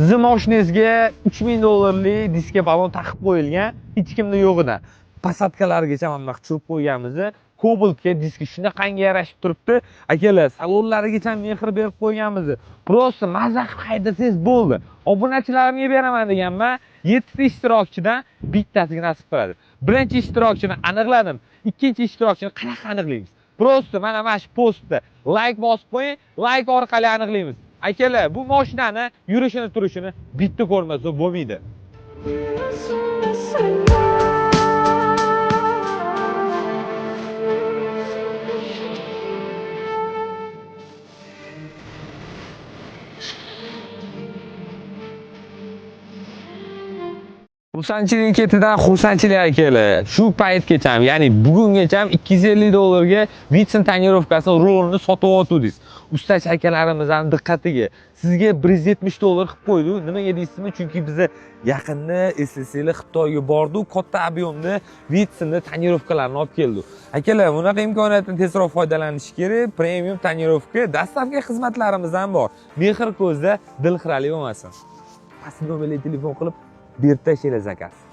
Sizning mashinangizga 3000 dollarlik diska balon taqib qo'yilgan, hech kimda yo'g'idan. Посадкаларgacha mana bunaqa tushirib qo'yganmiz. Kobaltga diski shunaqangi yarashib turibdi. Akalar, salonlarigacha mehr berib qo'yganmiz. Просто mazza qilib haydasangiz bo'ldi. Obunachilarimga beraman deganman, 7 ta ishtirokchidan bittasiga nasib qiladi. Birinchi ishtirokchini aniqladim. Ikkinchi ishtirokchini qanaqa aniqlaymiz? Просто mana shu postda like bosib qo'ying, like orqali aniqlaymiz. Akalar, bu mashinani yurishini turishini bitta ko'rmasa bo'lmaydi. Xursandchilik ketidan xursandchilik akalar. Shu paytgacha, ya'ni bugungacha 250 dollarga Vitsin tonirovkasi rolini sotib oldik. Ustachi akalarimizning diqqatiga sizga 170 dollar qilib qo'ydik. Nimaga deysizmi? Chunki biz yaqinda SSL Xitoyga bordik, katta ob'yomda Vitsinni tonirovkalarini olib keldik. Akalar, bunaqa imkoniyatdan tezroq foydalanish kerak. Premium tonirovka dastavka xizmatlarimiz ham bor. Mehr ko'zda, dil xiralik bo'lmasin. Pastga nomerli telefon qilib bir tashila zakaz.